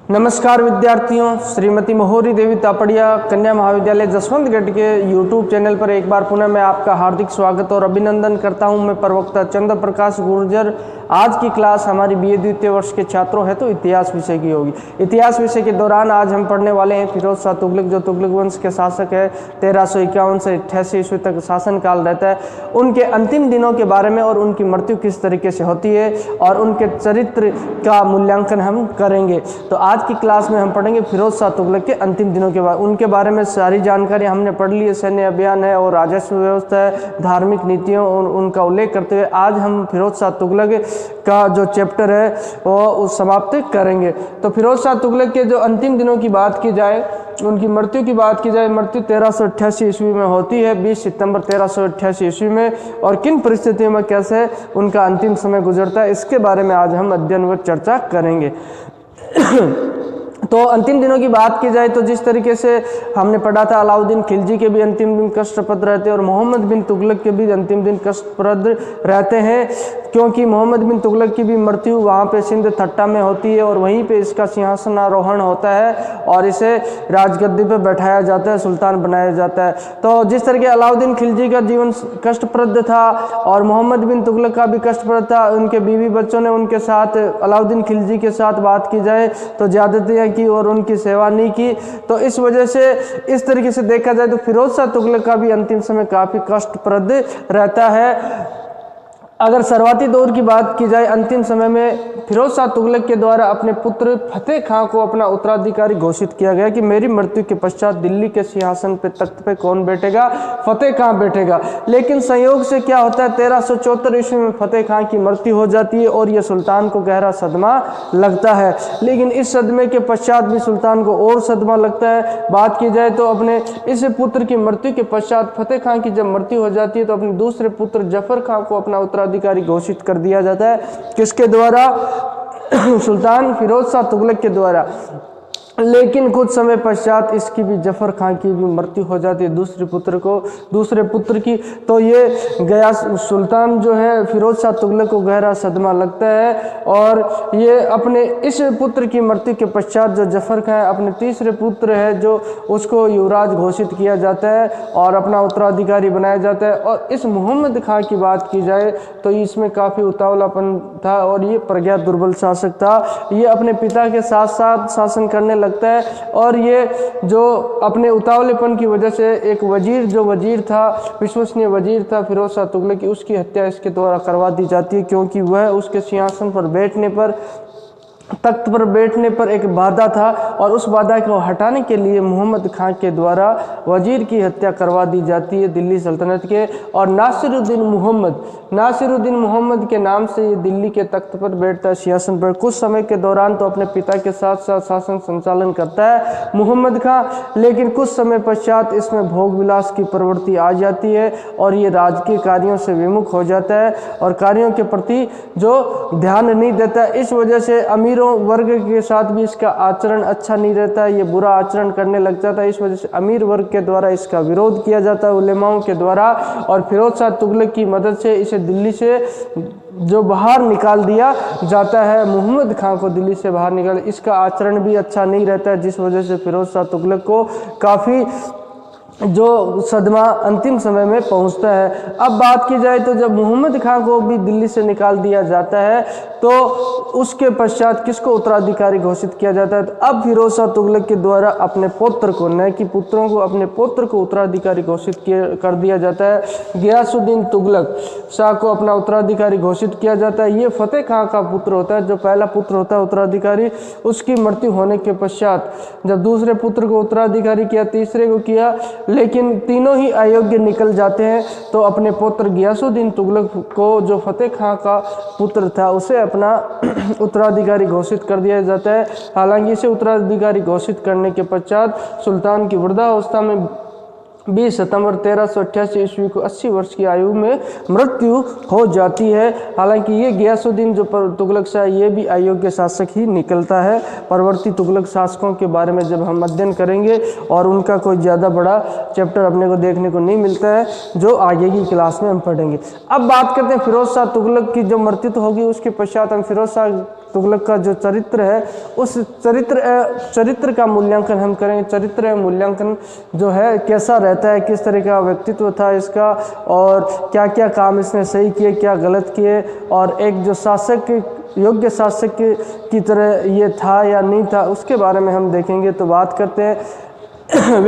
नमस्कार विद्यार्थियों, श्रीमती मोहरी देवी तापड़िया कन्या महाविद्यालय जसवंतगढ़ के YouTube चैनल पर एक बार पुनः मैं आपका हार्दिक स्वागत और अभिनंदन करता हूं। मैं प्रवक्ता चंद्र प्रकाश गुर्जर। आज की क्लास हमारी BA द्वितीय वर्ष के छात्रों है तो इतिहास विषय की होगी। इतिहास विषय के दौरान आज हम पढ़ने वाले हैं फिरोज शाह तुगलक, जो तुगलक वंश के शासक है। 1351 से 88 ईस्वी तक शासनकाल रहता है। उनके अंतिम दिनों के बारे में और उनकी मृत्यु किस तरीके से होती है और उनके चरित्र का मूल्यांकन हम करेंगे। तो आज की क्लास में हम पढ़ेंगे फिरोज शाह तुगलक के अंतिम दिनों के बाद। उनके बारे में सारी जानकारी हमने पढ़ ली है। सैन्य अभियान है और राजस्व व्यवस्था है, धार्मिक नीतियों और उनका उल्लेख करते हुए आज हम फिरोज शाह तुगलक का जो चैप्टर है वो समाप्त करेंगे। तो फिरोज शाह तुगलक के जो अंतिम दिनों की बात की जाए, उनकी मृत्यु की बात की जाए, मृत्यु 1388 ईस्वी में होती है, 20 सितंबर 1388 ईस्वी में। और किन परिस्थितियों में कैसे उनका अंतिम समय गुजरता है, इसके बारे में आज हम अध्ययन व चर्चा करेंगे। तो अंतिम दिनों की बात की जाए तो जिस तरीके से हमने पढ़ा था, अलाउद्दीन खिलजी के भी अंतिम दिन कष्टप्रद रहते हैं और मोहम्मद बिन तुगलक के भी अंतिम दिन कष्टप्रद रहते हैं, क्योंकि मोहम्मद बिन तुगलक की भी मृत्यु वहाँ पे सिंध थट्टा में होती है और वहीं पे इसका सिंहासनारोहण होता है और इसे राजगद्दी पे बैठाया जाता है, सुल्तान बनाया जाता है। तो जिस तरीके अलाउद्दीन खिलजी का जीवन कष्टप्रद था और मोहम्मद बिन तुगलक का भी कष्टप्रद था, उनके बीवी बच्चों ने उनके साथ अलाउद्दीन खिलजी के साथ बात की जाए तो ज्यादतियाँ की और उनकी सेवा नहीं की। तो इस वजह से इस तरीके से देखा जाए तो फिरोज शाह तुगलक का भी अंतिम समय काफी कष्टप्रद रहता है। अगर शुरुआती दौर की बात की जाए, अंतिम समय में फिरोज शाह तुगलक के द्वारा अपने पुत्र फतेह खां को अपना उत्तराधिकारी घोषित किया गया कि मेरी मृत्यु के पश्चात दिल्ली के सिंहासन पे तख्त पे कौन बैठेगा, फतेह खां बैठेगा। लेकिन संयोग से क्या होता है, 1374 ईस्वी में फतेह खां की मृत्यु हो जाती है और यह सुल्तान को गहरा सदमा लगता है। लेकिन इस सदमे के पश्चात भी सुल्तान को और सदमा लगता है। बात की जाए तो अपने इस पुत्र की मृत्यु के पश्चात फतेह खां की जब मृत्यु हो जाती है तो अपने दूसरे पुत्र जफर खां को अपना उत्तराधिकारी घोषित कर दिया जाता है। किसके द्वारा? सुल्तान फिरोज शाह तुगलक के द्वारा। लेकिन कुछ समय पश्चात इसकी भी जफर खां की भी मृत्यु हो जाती है, दूसरे पुत्र की। तो ये गया सुल्तान जो है फिरोज शाह तुगलक को गहरा सदमा लगता है और ये अपने इस पुत्र की मृत्यु के पश्चात जो जफर खां अपने तीसरे पुत्र है जो उसको युवराज घोषित किया जाता है और अपना उत्तराधिकारी बनाया जाता है। और इस मोहम्मद खां की बात की जाए तो इसमें काफ़ी उतावलापन था और ये प्रज्ञा दुर्बल शासक था। ये अपने पिता के साथ साथ शासन करने लगता है और ये जो अपने उतावलेपन की वजह से एक वजीर था, विश्वसनीय वजीर था फिरोज शाह तुगलक की, उसकी हत्या इसके द्वारा करवा दी जाती है, क्योंकि वह उसके सिंहासन पर बैठने पर, तख्त पर बैठने पर एक बाधा था और उस बाधा को हटाने के लिए मोहम्मद खां के द्वारा वजीर की हत्या करवा दी जाती है दिल्ली सल्तनत के। और नासिरुद्दीन मोहम्मद के नाम से ये दिल्ली के तख्त पर बैठता है, सिंहासन पर। कुछ समय के दौरान तो अपने पिता के साथ साथ शासन संचालन करता है मोहम्मद खां, लेकिन कुछ समय पश्चात इसमें भोग विलास की प्रवृत्ति आ जाती है और ये राजकीय कार्यों से विमुख हो जाता है और कार्यों के प्रति जो ध्यान नहीं देता। इस वजह से अमीर वर्ग के साथ भी इसका आचरण अच्छा नहीं रहता है, ये बुरा आचरण करने लग जाता है। इस वजह से अमीर वर्ग के द्वारा इसका विरोध किया जाता है उलेमाओं के द्वारा और फिरोज शाह तुगलक की मदद से इसे दिल्ली से जो बाहर निकाल दिया जाता है। मोहम्मद खां को दिल्ली से बाहर निकाल, इसका आचरण भी अच्छा नहीं रहता है, जिस वजह से फिरोज शाह तुगलक को काफ़ी जो सदमा अंतिम समय में पहुंचता है। अब बात की जाए तो जब मोहम्मद खां को भी दिल्ली से निकाल दिया जाता है तो उसके पश्चात किसको उत्तराधिकारी घोषित किया जाता है? तो अब फिरोज शाह तुगलक के द्वारा अपने पुत्र को, न कि पुत्रों को, अपने पुत्र को उत्तराधिकारी घोषित कर दिया जाता है। गियासुद्दीन तुगलक शाह को अपना उत्तराधिकारी घोषित किया जाता है। ये फतेह खां का पुत्र होता है, जो पहला पुत्र होता है उत्तराधिकारी। उसकी मृत्यु होने के पश्चात जब दूसरे पुत्र को उत्तराधिकारी किया, तीसरे को किया, लेकिन तीनों ही अयोग्य निकल जाते हैं। तो अपने पुत्र गियासुद्दीन तुगलक को, जो फतेह खां का पुत्र था, उसे अपना उत्तराधिकारी घोषित कर दिया जाता है। हालांकि इसे उत्तराधिकारी घोषित करने के पश्चात सुल्तान की वृद्धावस्था में 20 सितंबर 1388 ईस्वी को 80 वर्ष की आयु में मृत्यु हो जाती है। हालांकि ये गियासुद्दीन जो तुगलक शाह ये भी अयोग्य शासक ही निकलता है। परवर्ती तुगलक शासकों के बारे में जब हम अध्ययन करेंगे और उनका कोई ज़्यादा बड़ा चैप्टर अपने को देखने को नहीं मिलता है जो आगे की क्लास में हम पढ़ेंगे। अब बात करते हैं फिरोज शाह तुगलक की जो मृत्यु तो होगी उसके पश्चात हम फिरोज शाह तुगलक का जो चरित्र है उस चरित्र का मूल्यांकन हम करेंगे। चरित्र मूल्यांकन जो है कैसा रहता है, किस तरह का व्यक्तित्व था इसका और क्या क्या काम इसने सही किए क्या गलत किए और एक जो शासक योग्य शासक की तरह ये था या नहीं था उसके बारे में हम देखेंगे। तो बात करते हैं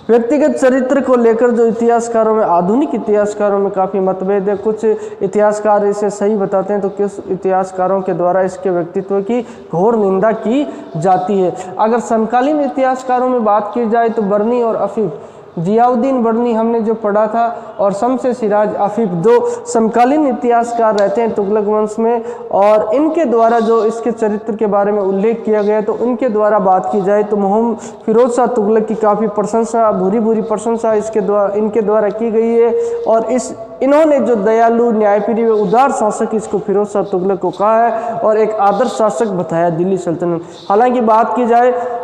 व्यक्तिगत चरित्र को लेकर जो इतिहासकारों में आधुनिक इतिहासकारों में काफ़ी मतभेद है। कुछ इतिहासकार इसे सही बताते हैं तो कुछ इतिहासकारों के द्वारा इसके व्यक्तित्व की घोर निंदा की जाती है। अगर समकालीन इतिहासकारों में बात की जाए तो बर्नी और अफीफ जियाउद्दीन बर्नी हमने जो पढ़ा था और शमसे सिराज अफीफ दो समकालीन इतिहासकार रहते हैं तुगलक वंश में और इनके द्वारा जो इसके चरित्र के बारे में उल्लेख किया गया तो उनके द्वारा बात की जाए तो मोहम्मद फिरोज शाह तुगलक की काफ़ी प्रशंसा बुरी प्रशंसा इनके द्वारा की गई है और इन्होंने जो दयालु न्यायप्रिय व उदार शासक इसको फिरोज शाह तुगलक को कहा है और एक आदर्श शासक बताया दिल्ली सल्तनत। हालांकि बात की जाए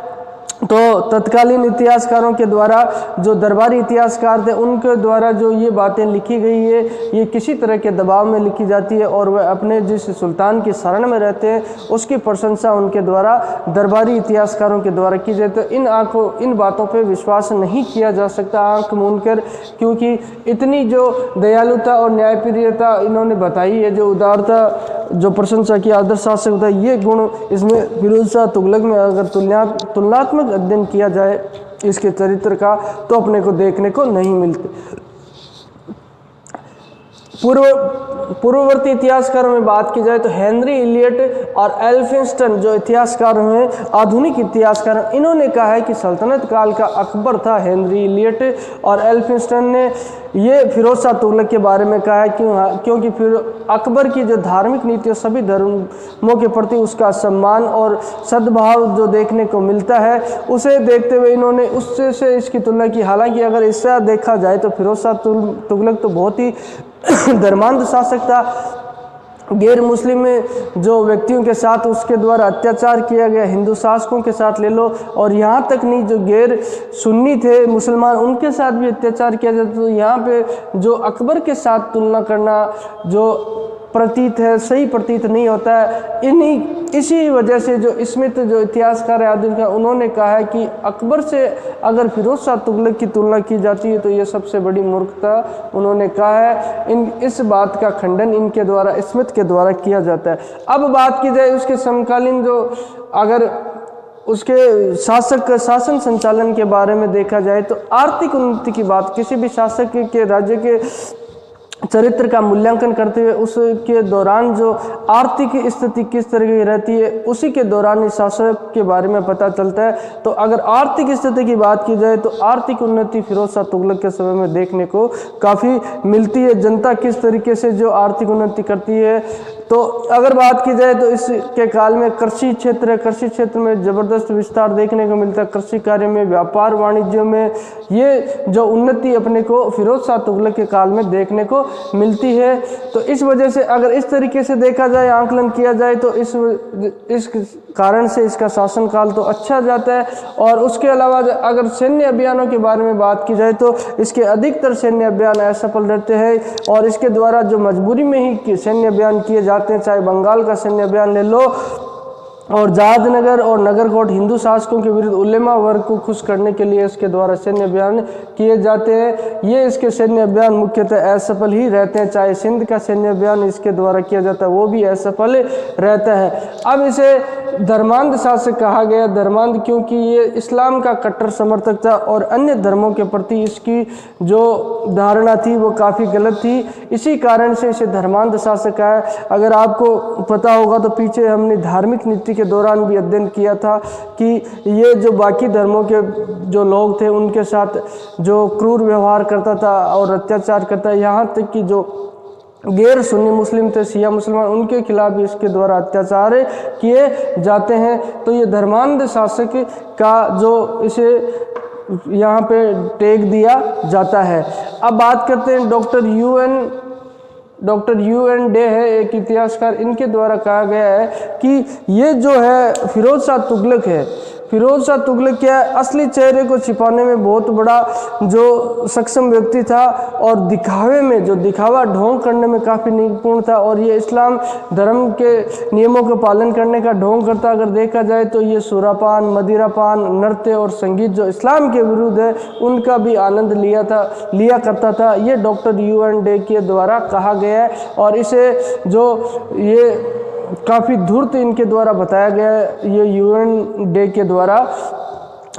तो तत्कालीन इतिहासकारों के द्वारा जो दरबारी इतिहासकार थे उनके द्वारा जो ये बातें लिखी गई है ये किसी तरह के दबाव में लिखी जाती है और वह अपने जिस सुल्तान की शरण में रहते हैं उसकी प्रशंसा उनके द्वारा दरबारी इतिहासकारों के द्वारा की जाती है। इन बातों पे विश्वास नहीं किया जा सकता आंख मूंद कर, क्योंकि इतनी जो दयालुता और न्यायप्रियता इन्होंने बताई है, जो उदारता जो प्रशंसा की आदर्श शासक होता है, ये गुण इसमें फिरोज शाह तुगलक में अगर तुलनात्मक अध्ययन किया जाए इसके चरित्र का तो अपने को देखने को नहीं मिलते। पूर्ववर्ती इतिहासकारों में बात की जाए तो हेनरी इलियट और एल्फिंस्टन जो इतिहासकार हैं आधुनिक इतिहासकार, इन्होंने कहा है कि सल्तनत काल का अकबर था। हेनरी इलियट और एल्फिंस्टन ने ये फिरोज शाह तुगलक के बारे में कहा है क्योंकि फिर अकबर की जो धार्मिक नीति सभी धर्मों के प्रति उसका सम्मान और सद्भाव जो देखने को मिलता है उसे देखते हुए इन्होंने उससे से इसकी तुलना की। हालांकि अगर इससे देखा जाए तो फिरोज शाह तुगलक तो बहुत ही धर्मांध शासक था। गैर मुस्लिम जो व्यक्तियों के साथ उसके द्वारा अत्याचार किया गया, हिंदू शासकों के साथ ले लो और यहाँ तक नहीं जो गैर सुन्नी थे मुसलमान उनके साथ भी अत्याचार किया जाता। तो यहाँ पे जो अकबर के साथ तुलना करना जो प्रतीत है सही प्रतीत नहीं होता है। इसी वजह से जो स्मिथ जो इतिहासकार आदि उन्होंने कहा है कि अकबर से अगर फिरोज शाह तुगलक की तुलना की जाती है तो ये सबसे बड़ी मूर्खता उन्होंने कहा है। इस बात का खंडन इनके द्वारा स्मिथ के द्वारा किया जाता है। अब बात की जाए उसके समकालीन जो अगर उसके शासन संचालन के बारे में देखा जाए तो आर्थिक उन्नति की बात किसी भी शासक के राज्य के चरित्र का मूल्यांकन करते हुए उसके दौरान जो आर्थिक स्थिति किस तरह की रहती है उसी के दौरान इस शासक के बारे में पता चलता है। तो अगर आर्थिक स्थिति की बात की जाए तो आर्थिक उन्नति फिरोज शाह तुगलक के समय में देखने को काफ़ी मिलती है। जनता किस तरीके से जो आर्थिक उन्नति करती है, तो अगर बात की जाए तो इसके काल में कृषि क्षेत्र में ज़बरदस्त विस्तार देखने को मिलता है। कृषि कार्य में, व्यापार वाणिज्य में ये जो उन्नति अपने को फिरोज शाह तुगलक के काल में देखने को मिलती है। तो इस वजह से अगर इस तरीके से देखा जाए, आंकलन किया जाए तो इस कारण से इसका शासनकाल तो अच्छा जाता है। और उसके अलावा अगर सैन्य अभियानों के बारे में बात की जाए तो इसके अधिकतर सैन्य अभियान असफल रहते हैं और इसके द्वारा जो मजबूरी में ही सैन्य अभियान किए जाते हैं, चाहे बंगाल का सैन्य अभियान ले लो और जहाजनगर और नगरकोट हिंदू शासकों के विरुद्ध उलेमा वर्ग को खुश करने के लिए इसके द्वारा सैन्य अभियान किए जाते हैं। ये इसके सैन्य अभियान मुख्यतः असफल ही रहते हैं। चाहे सिंध का सैन्य अभियान इसके द्वारा किया जाता है वो भी असफल रहता है। अब इसे धर्मांध शासक कहा गया। धर्मांध क्योंकि ये इस्लाम का कट्टर समर्थक था और अन्य धर्मों के प्रति इसकी जो धारणा थी वो काफ़ी गलत थी, इसी कारण से इसे धर्मांध शासक कहा है। अगर आपको पता होगा तो पीछे हमने धार्मिक नीति के दौरान भी अध्ययन किया था कि ये जो बाकी धर्मों के जो लोग थे उनके साथ जो क्रूर व्यवहार करता था और अत्याचार करता, यहाँ तक कि जो गैर सुन्नी मुस्लिम थे, शिया मुसलमान, उनके खिलाफ भी इसके द्वारा अत्याचार किए जाते हैं। तो ये धर्मांध शासक का जो इसे यहाँ पे टेक दिया जाता है। अब बात करते हैं डॉक्टर UN डे है एक इतिहासकार, इनके द्वारा कहा गया है कि ये जो है फिरोज शाह तुगलक है, फिरोज शाह तुगलक क्या है, असली चेहरे को छिपाने में बहुत बड़ा जो सक्षम व्यक्ति था और दिखावे में जो दिखावा ढोंग करने में काफ़ी निपुण था, और ये इस्लाम धर्म के नियमों का पालन करने का ढोंग करता। अगर देखा जाए तो ये सुरापान, मदिरापान, नृत्य और संगीत जो इस्लाम के विरुद्ध है उनका भी आनंद लिया करता था। ये डॉक्टर UN डे के द्वारा कहा गया है, और इसे जो ये काफ़ी धूर्त इनके द्वारा बताया गया है ये UN डे के द्वारा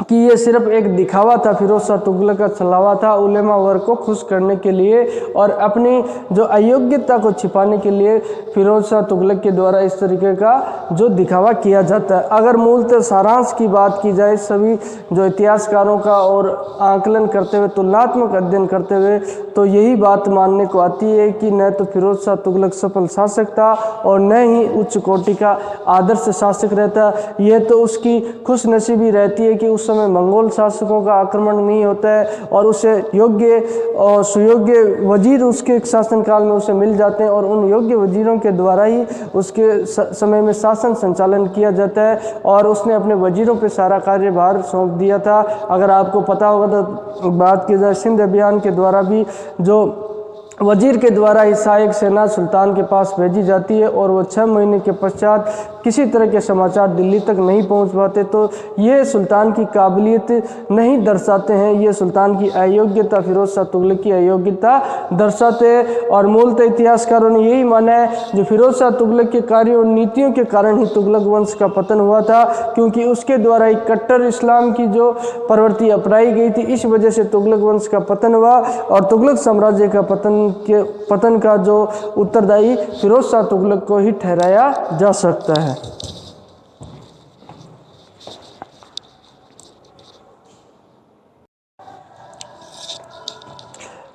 कि ये सिर्फ एक दिखावा था, फिरोज शाह तुगलक का छलावा था उलेमा वर्ग को खुश करने के लिए और अपनी जो अयोग्यता को छिपाने के लिए फिरोज शाह तुगलक के द्वारा इस तरीके का जो दिखावा किया जाता है। अगर मूलतः सारांश की बात की जाए सभी जो इतिहासकारों का और आकलन करते हुए, तुलनात्मक अध्ययन करते हुए, तो यही बात मानने को आती है कि न तो फिरोज शाह तुगलक सफल शासक था और न ही उच्च कोटि का आदर्श शासक रहता। यह तो उसकी खुशनसीबी रहती है कि उस समय मंगोल शासकों का आक्रमण नहीं होता है और उसे योग्य और सुयोग्य वजीर उसके शासनकाल में उसे मिल जाते हैं और उन योग्य वजीरों के द्वारा ही उसके समय में शासन संचालन किया जाता है और उसने अपने वजीरों पे सारा कार्यभार सौंप दिया था। अगर आपको पता होगा तो बात की जाए सिंध अभियान के द्वारा भी जो वजीर के द्वारा ही सहायक सेना सुल्तान के पास भेजी जाती है और वो 6 महीने के पश्चात किसी तरह के समाचार दिल्ली तक नहीं पहुंच पाते, तो ये सुल्तान की काबिलियत नहीं दर्शाते हैं, ये सुल्तान की अयोग्यता, फिरोज शाह तुगलक की अयोग्यता दर्शाते हैं। और मूलतः इतिहासकारों ने यही माना है जो फिरोज शाह तुगलक के कार्यों और नीतियों के कारण ही तुगलक वंश का पतन हुआ था, क्योंकि उसके द्वारा एक कट्टर इस्लाम की जो प्रवृत्ति अपनाई गई थी, इस वजह से तुगलक वंश का पतन हुआ और तुगलक साम्राज्य का पतन का जो उत्तरदायी फिरोज शाह तुगलक को ही ठहराया जा सकता है।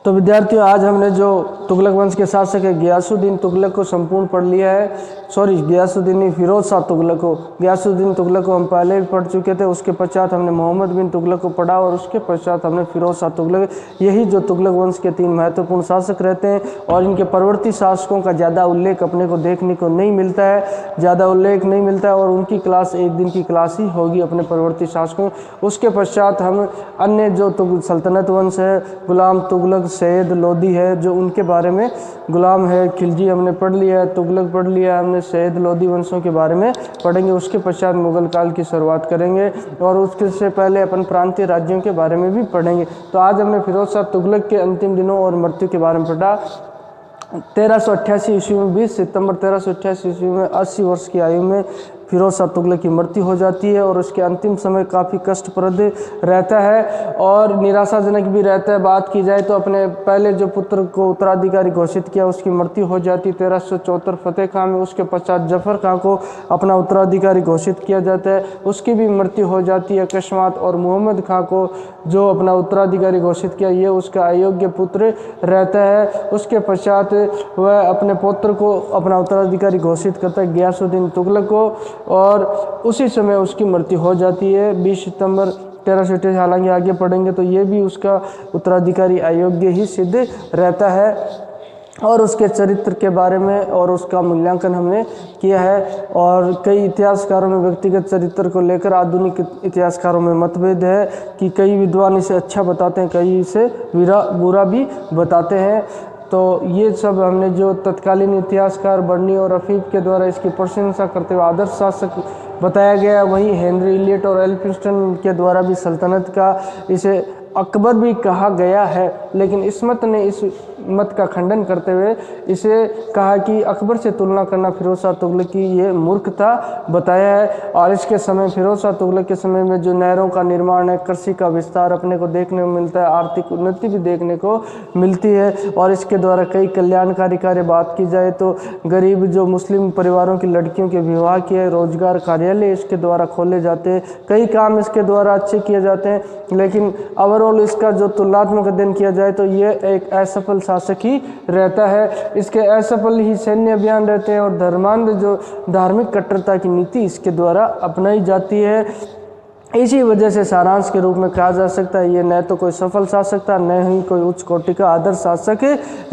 तो विद्यार्थियों, आज हमने जो तुगलक वंश के शासक है गियासुद्दीन तुगलक को संपूर्ण पढ़ लिया है। सॉरी, गियासुद्दीन नहीं, फिरोज शाह तुगलक को, गियासुद्दीन तुगलक को हम पहले भी पढ़ चुके थे। उसके पश्चात हमने मोहम्मद बिन तुगलक को पढ़ा और उसके पश्चात हमने फिरोज शाह तुगलक। यही जो तुगलक वंश के 3 महत्वपूर्ण शासक रहते हैं और इनके परवर्ती शासकों का ज़्यादा उल्लेख अपने को देखने को नहीं मिलता है, ज़्यादा उल्लेख नहीं मिलता है और उनकी क्लास एक दिन की क्लास ही होगी अपने परवर्ती शासकों। उसके पश्चात हम अन्य जो सल्तनत वंश है, गुलाम तुगलक, सैयद लोदी है, जो उनके बारे में, गुलाम है, खिलजी हमने पढ़ लिया है, तुगलक पढ़ लिया, हमने सैयद लोदी वंशों के बारे में पढ़ेंगे। उसके पश्चात मुगल काल की शुरुआत करेंगे और उसके से पहले अपन प्रांतीय राज्यों के बारे में भी पढ़ेंगे। तो आज हमने फिरोज शाह तुगलक के अंतिम दिनों और मृत्यु के बारे में पढ़ा। 1388 ईस्वी में 20 सितंबर 1388 ईस्वी में 80 वर्ष की आयु में फिरोज शाह तुगलक की मृत्यु हो जाती है और उसके अंतिम समय काफ़ी कष्टप्रद रहता है और निराशाजनक भी रहता है। बात की जाए तो अपने पहले जो पुत्र को उत्तराधिकारी घोषित किया उसकी मृत्यु हो जाती है 1374 फतेह खां में। उसके पश्चात जफर खां को अपना उत्तराधिकारी घोषित किया जाता है, उसकी भी मृत्यु हो जाती है अकस्मात। और मोहम्मद खां को जो अपना उत्तराधिकारी घोषित किया, ये उसका अयोग्य पुत्र रहता है। उसके पश्चात वह अपने पुत्र को अपना उत्तराधिकारी घोषित करता है गियासुद्दीन तुगलक को और उसी समय उसकी मृत्यु हो जाती है 20 सितंबर 1388। हालांकि आगे पढ़ेंगे तो ये भी उसका उत्तराधिकारी अयोग्य ही सिद्ध रहता है और उसके चरित्र के बारे में और उसका मूल्यांकन हमने किया है। और कई इतिहासकारों में व्यक्तिगत चरित्र को लेकर आधुनिक इतिहासकारों में मतभेद है कि कई विद्वान इसे अच्छा बताते हैं, कई इसे बुरा भी बताते हैं। तो ये सब हमने जो तत्कालीन इतिहासकार बर्नी और रफीक के द्वारा इसकी प्रशंसा करते हुए आदर्श शासक बताया गया, वहीं हेनरी इलियट और एल्फिंस्टन के द्वारा भी सल्तनत का इसे अकबर भी कहा गया है। लेकिन इस्मत ने इस मत का खंडन करते हुए इसे कहा कि अकबर से तुलना करना फिरोज शाह तुगलक की ये मूर्खता बताया है। और इसके समय फिरोज शाह तुगलक के समय में जो नहरों का निर्माण है, कृषि का विस्तार अपने को देखने को मिलता है, आर्थिक उन्नति भी देखने को मिलती है और इसके द्वारा कई कल्याणकारी कार्य, बात की जाए तो गरीब जो मुस्लिम परिवारों की लड़कियों के विवाह किए, रोजगार कार्यालय इसके द्वारा खोले जाते हैं, कई काम इसके द्वारा अच्छे किए जाते हैं। लेकिन ओवरऑल इसका जो तुलनात्मक अध्ययन किया जाए तो ये एक असफल शासक ही रहता है। इसके असफल ही सैन्य अभियान रहते हैं और धर्मांध जो धार्मिक कट्टरता की नीति इसके द्वारा अपनाई जाती है। इसी वजह से सारांश के रूप में कहा जा सकता है ये न तो कोई सफल शासक था, न ही कोई उच्च कोटि का आदर्श शासक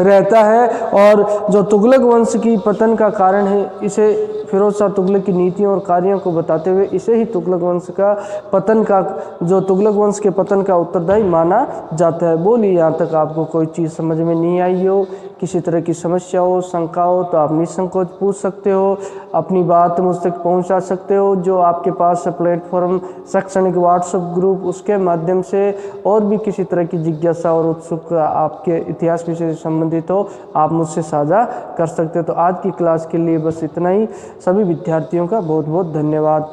रहता है। और जो तुगलक वंश की पतन का कारण है, इसे फिरोज शाह तुगलक की नीतियों और कार्यों को बताते हुए इसे ही तुगलक वंश का पतन का, जो तुगलक वंश के पतन का उत्तरदायी माना जाता है। बोलिए यहाँ तक आपको कोई चीज़ समझ में नहीं आई हो, किसी तरह की समस्या हो, शंका हो, तो आप निसंकोच पूछ सकते हो, अपनी बात मुझ तक पहुँचा सकते हो। जो आपके पास प्लेटफॉर्म शैक्षणिक व्हाट्सएप ग्रुप, उसके माध्यम से और भी किसी तरह की जिज्ञासा और उत्सुक आपके इतिहास विषय से संबंधित हो, आप मुझसे साझा कर सकते हो। तो आज की क्लास के लिए बस इतना ही। सभी विद्यार्थियों का बहुत बहुत धन्यवाद।